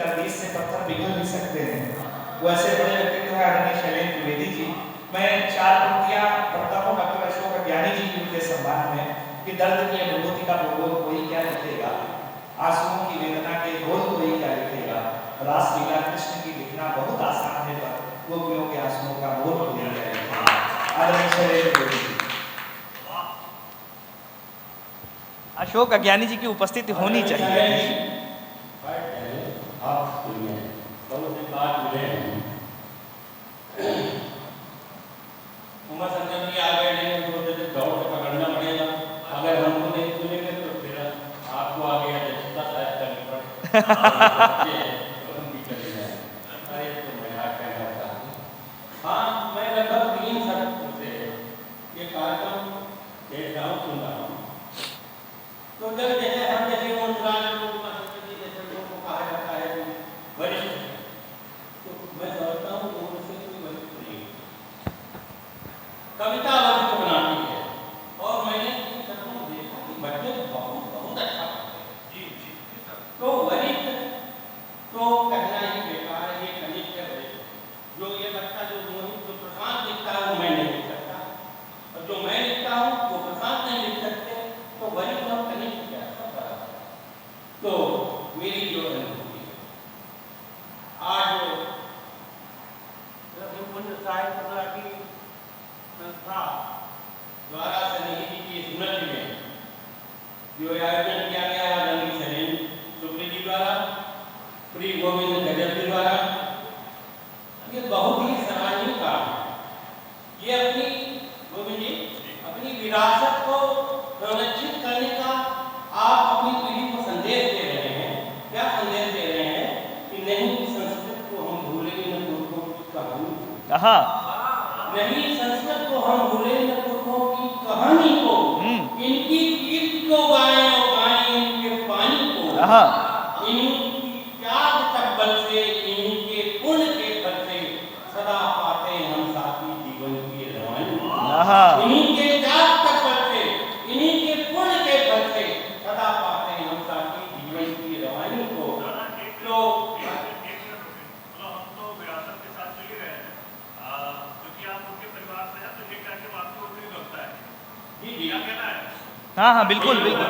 तरह बीज से पत्थर पिघल भी सकते हैं। वैसे बड़े व्यक्तित्व है आदरणीय शैलेंद्र द्विवेदी जी। मैं 4 पंक्तियां पढ़ता हूं डॉक्टर अशोक ज्ञानी जी की उनके सम्मान में कि दर्द की अनुभूति का भूगोल कोई क्या लिखेगा, आंसुओं की वेदना के घोल कोई क्या लिखेगा, रास लीला कृष्ण की लिखना बहुत आसान है पर गोपियों के आंसुओं का मोल कोई क्या लिखेगा। आदरणीय शैलेंद्र द्विवेदी जी। अशोक अज्ञानी जी की उपस्थिति होनी चाहिए। उमा संजय जी आ गए हैं तो दौड़ से पकड़ना पड़ेगा, अगर हमको नहीं सुनेंगे तो फिर आपको आगे जजता शायद करनी पड़े। अरे तो मैं क्या कहना चाहता हूँ, हाँ मैं लगभग 3 साल से ये कार्यक्रम देख रहा हूँ, सुन रहा हूँ। तो जब जैसे हम जैसे जैसे लोगों को कहा जाता है वरिष्ठ, तो मैं समझता हूँ कि उनसे कोई वरिष्ठ नहीं, कविता वरिष्ठ बनाती है। और मैंने देखा कि बच्चे बहुत बहुत अच्छा पढ़ते हैं। तो वरिष्ठ तो कहना ही बेकार है, ये कनिष्ठ है वरिष्ठ। जो ये बच्चा जो प्रशांत लिखता है वो मैं नहीं लिख सकता, और जो मैं लिखता हूँ वो प्रशांत नहीं लिख सकते, तो वरिष्ठ और कनिष्ठ क्या है। तो मेरी जो अनुभूति है आज रघुकुंज साहित्य की संस्था द्वारा सनेही जी की स्मृति में जो आयोजन किया गया है आदरणीय शैलेंद्र शुक्ल जी द्वारा, श्री गोविंद गजब जी द्वारा, ये बहुत ही सराहनीय काम है। ये अपनी गोविंद जी अपनी विरासत को संरक्षित करने का आप अपनी पीढ़ी को संदेश दे रहे हैं। क्या संदेश दे रहे हैं कि नहीं संस्कृत को हम भूलेंगे न पुरखों की कहानी, नहीं संस्कृत को हम भूलेंगे न पुरखों की कहानी को, इनकी कीर्ति को गाएं और गाएं इनके पानी को, इनकी त्याग तब्बल से इनके पुण्य के फल से सदा पाते हम साथी जीवन की रवानी। इनके त्याग तब्बल से इन्हीं के पुण्य के फल से सदा पाते हम साथी जीवन की रवानी को। तो हम तो विरासत के साथ चल ही रहे हैं, क्योंकि आप उनके परिवार से हैं, तो ये कह के आपको नहीं लगता है जी जी क्या कहना है? हाँ हाँ बिल्कुल बिल्कुल।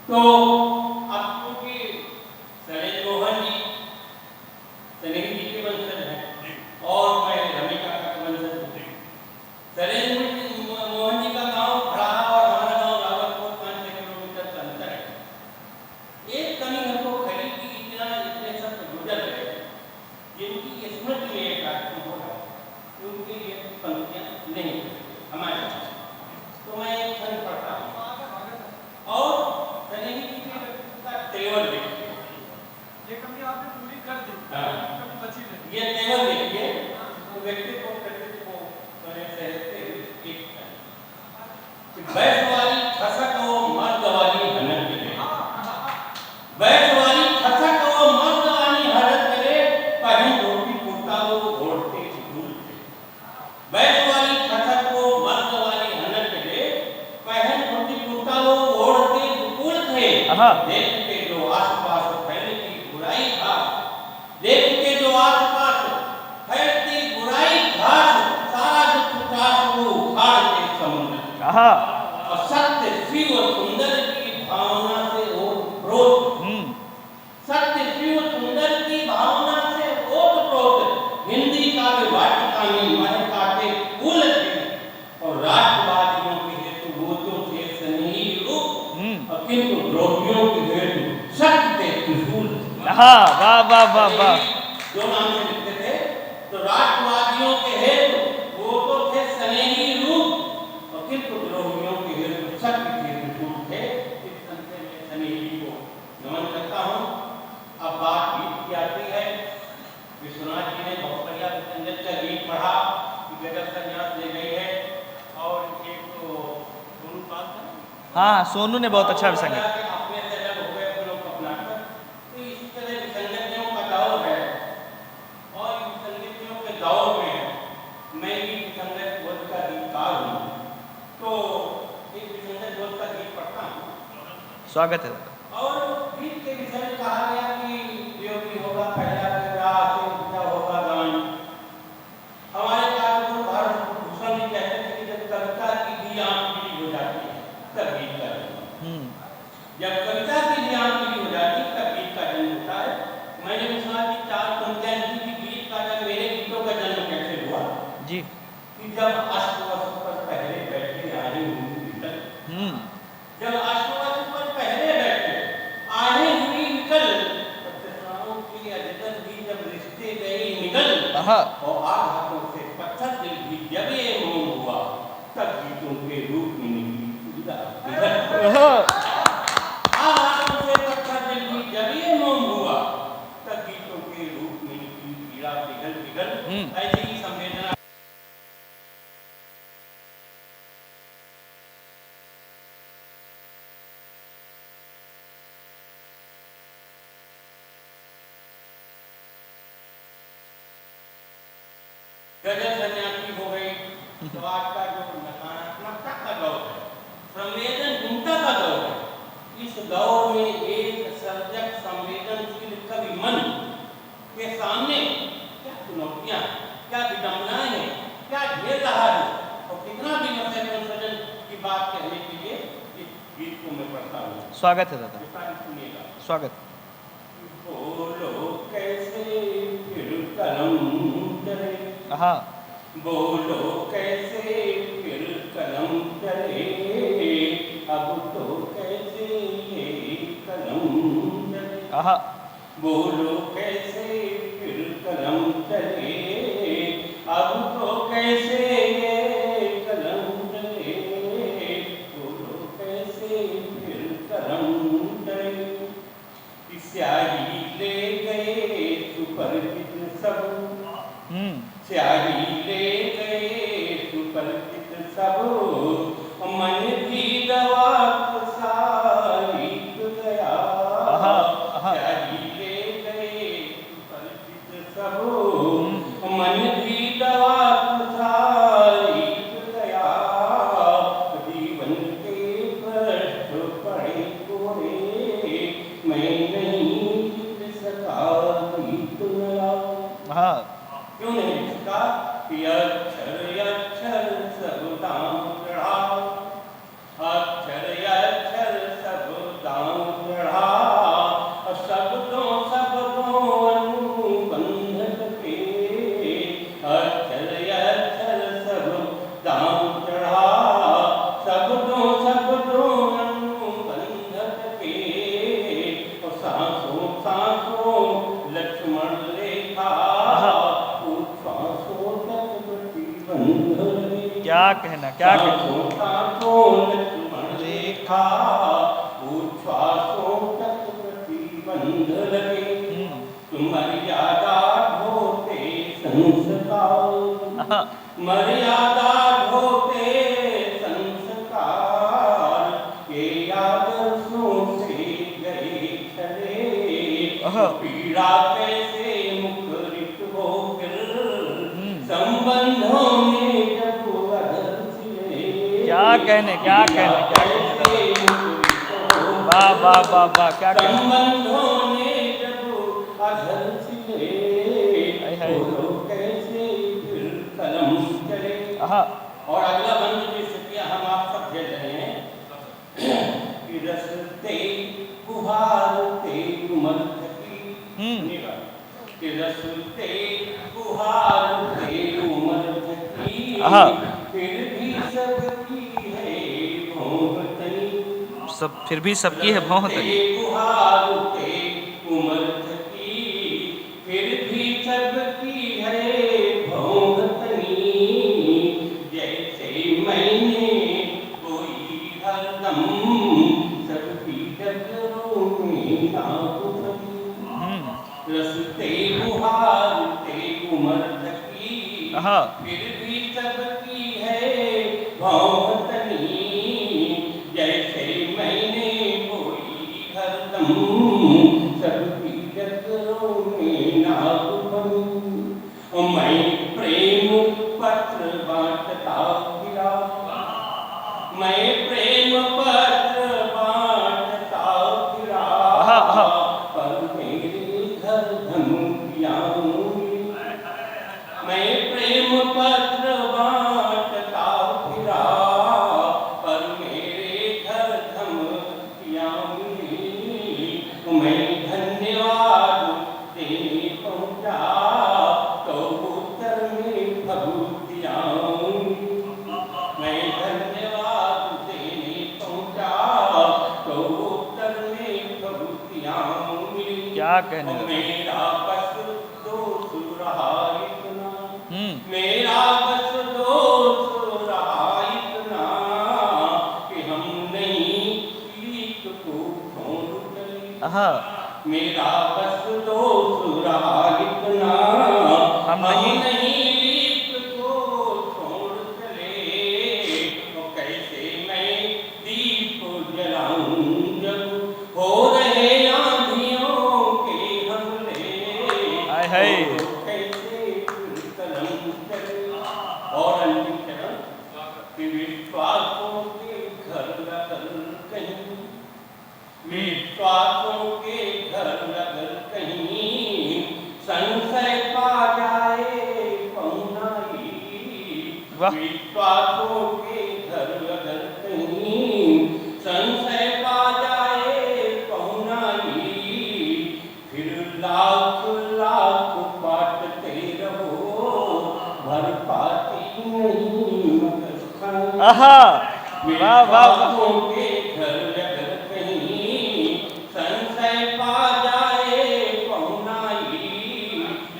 तो अब क्योंकि शैलेंद्र मोहन जी सनेही जी के वंशज हैं और मैं रमिका का वंशज हूँ। शैलेंद्र मोहन जी का गांव खड़ाहा और हमारा गांव रावतपुर 5-6 किलोमीटर का अंतर है। एक कमी हमको खड़ी की इतने सब गुजर गए जिनकी स्मृति में एक कार्यक्रम हो रहा है, उनके लिए पंक्तियां नहीं हमारे पास। तो मैं एक क्षण पढ़ता हूँ और सनेही जी का तेवर देखिए, ये कमी आपने पूरी कर दी, कमी बची नहीं। ये तेवर देखिए, तो व्यक्ति को प्रकृति को सहजते हुए एक बैठ वाली खसक वो मर्द वाली हनक करे, बैठ वाली खसक वो मर्द वाली हनक करे, पहन धोती कुर्ता वो ओढ़ते झूल थे। बैठ वाली खसक वो मर्द वाली हनक करे, पहन धोती कुर्ता वो ओढ़ते झूल थे। देख के जो आसपास फैलती बुराई घास, देख के जो आसपास फैलती बुराई घास, सारा दुख उठास वो उखाड़ के समुद्र। और सत्य शिव सुंदर की भावना से ओतप्रोत, सत्य शिव सुंदर की भावना से ओतप्रोत, हिंदी काव्य वाटिका में महकाते फूल थे, और राष्ट्रवादियों के हेतु वो तो थे स्नेही रूप, और किंतु द्रोहियों के हेतु सत्य के त्रिशूल। वाह वाह वाह वाह। जो नाम से लिखते थे, तो राष्ट्रवादियों के हेतु वो तो थे स्नेही रूप, और किंतु द्रोहियों के हेतु सत्य के त्रिशूल थे। इस संख्या में स्नेही को नमन करता हूँ। अब बात गीत की आती है। विश्वनाथ जी ने बहुत बढ़िया संगत का गीत पढ़ा कि जगत संन्यास ले गई है, और एक तो सोनू पाल था, हाँ सोनू ने बहुत अच्छा विसंगत। अपने से अलग हो गए अपनों को अपनाकर। तो इस तरह विसंगतियों का दौर है, और विसंगतियों के दौर में मैं भी विसंगत बोध का गीतकार हूँ। तो एक विसंगत बोध का गीत पढ़ता हूँ। स्वागत है दादा। और गीत के विषय में कहा गया कि जो भी होगा पहला विवाह से दूसरा होगा गान। हमारे काव्य भारत भूषण जी कहते थे कि जब कविता की भी आंख पीली हो जाती है तब गीत का जन्म। जब कविता की भी आंख पीली हो जाती है तब गीत का जन्म होता है। मैंने पूछा कि 4 पंक्तियां लिखी थी गीत का, जब मेरे गीतों का जन्म कैसे हुआ जी। कि जब अष्टवसु पर पहले बैठे आए हुई विकल, जब अष्टवसु पर पहले बैठे आए हुई विकल, पत्थरों की अजगर भी जब रिश्ते गई निकल, और आग हाथों से पत्थर दिल भी जब ये मोम हुआ तब गीतों के रूप में निकली पीड़ा पिघल। आग हाथों से पत्थर दिल भी जब ये मोम हुआ तब गीतों के रूप में निकली पीड़ा पिघल पिघल। ऐसी ही संवेदना गजल सन्यासी हो गई। तो आज का जो नकारात्मकता का दौर है, संवेदनहीनता का दौर है, इस दौर में एक सर्जक संवेदनशील कवि मन के सामने क्या चुनौतियां, क्या विडंबनाएं हैं, क्या घेर रहा है और कितना विमर्श है सृजन की बात कहने के लिए इस गीत को मैं पढ़ता हूँ। स्वागत है दादा। सुनिएगा। स्वागत। बोलो कैसे फिर कलम चले, बोलो कैसे फिर कलम चले, अब तो कैसे ये कलम चले, बोलो कैसे फिर कलम चले, अब तो कैसे ये कलम चले, बोलो कैसे फिर कलम चले। स्याही ले गए सुपरिचित सब, स्याही ले गए सुपरिचित सब, मन की दवा सारित गया, स्याही ले गए सुपरिचित सब, मन की दवा सारित गया, जीवन के प्रश्न पड़े कोरे, मैं नहीं लिख सका गीत नया। क्यों नहीं लिख सका? कि अक्षर अक्षर सब दाम चढ़ा, अक्षर अक्षर सब दाम चढ़ा, शब्दों अनुबंध के, अक्षर अक्षर सब दाम चढ़ा, शब्दों अनुबंध के, और सांसों सांसों लक्ष्मण रेखा, श्वासों तक प्रतिबंध लगे। क्या कहना, क्या कहना। सांसों लक्ष्मण रेखा, श्वासों तक प्रतिबंध लगे, मर्यादा ढोते संस्कार, मर्यादा ढोते संस्कार, के आदर्शों से गए छले, पीड़ा कैसे मुखरित हो फिर, संबंधों में जब अधर सिले। क्या कहने, क्या कहने, क्या कहने। वाह वाह वाह वाह, क्या कहने। संबंधों में जब अधर सिले, बोलो कैसे फिर कलम चले। और अगला बंद की स्थितियां हम आप सब झेल रहे हैं कि रसते गुहारते उमर थकी, कि रसते गुहारते उमर थकी, फिर भी सबकी है भौंकनी, सब फिर भी सबकी है भौंकनी, गुहारते उमर थकी, फिर भी सबकी है भौंकनी, जैसे मैंने कोई हरदम सबकी डगरों में नाप सकी, रसते गुहारते उमर थकी, फिर भी सबकी है भौंकनी, जैसे मैंने कोई हरदम सबकी क्या कहने लगा। मेरा बस दोष रहा इतना, हम्म। मेरा बस दोष रहा इतना कि हम नहीं लीक को छोड़ चले। हाँ, मेरा बस दोष रहा इतना हम नहीं लीक को छोड़ चले। तो कैसे मैं दीप जलाऊं जब हो रहे आंधियों के हमले। आय हाय। तो कैसे कलम चले। और अंतिम चरण कि विश्वासों के घर लगल कहीं, विश्वासों के घर लगल कहीं, संशय पा जाए पहुनाई। वाह। विश्वासों के घर लगल कहीं, संशय पा जाए पहुनाई। फिर लाख लाख बांटते रहो, भर पाती नहीं मगर खाई। आहा, वाह वाह वाह। विश्वासों के घर लगल कहीं, संशय पा जाए पहुनाई।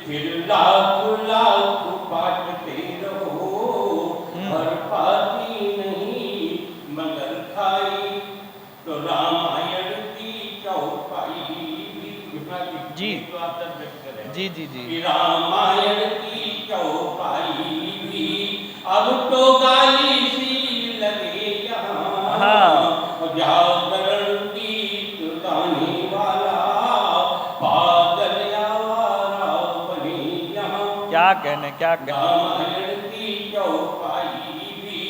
फिर लाख लाख बांटते रहो, भर पाती नहीं मगर खाई। तो रामायण की चौपाई जी। तो आप तब व्यक्त करें जी जी कि जी। रामायण की चौपाई भी अब तो गाली सी लगे यहाँ। हाँ। जागरण गीत गाने वाला पागल आवारा बने यहाँ। क्या कहने, क्या कहने। रामायण की चौपाई भी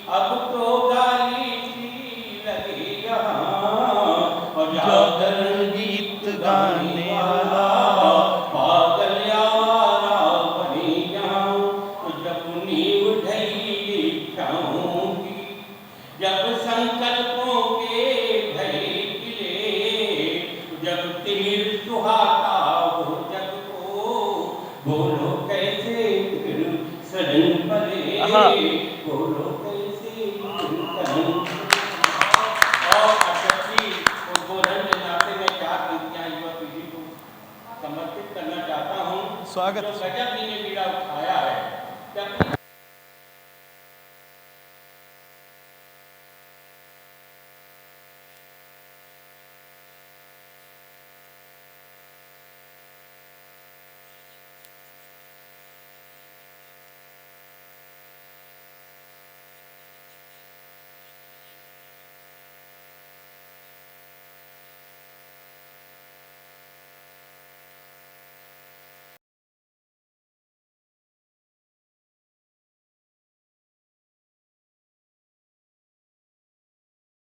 अब तो गाली सी लगे यहाँ। जागरण गीत गाने वाला पागल आवारा बने यहाँ। तो जब नींव ढही इच्छाओं की, जब संकल्पों के भय गिले, जब तिमिर सुहाता हो जग को, बोलो कैसे फिर सजन पले। हाँ। बोलो कैसे फिर सजन पले। और अध्यक्ष जी उद्बोधन के नाते मैं 4 पंक्तियां युवा पीढ़ी को समर्पित करना चाहता हूं। स्वागत। जो गजब जी ने बीड़ा उठाया है, जब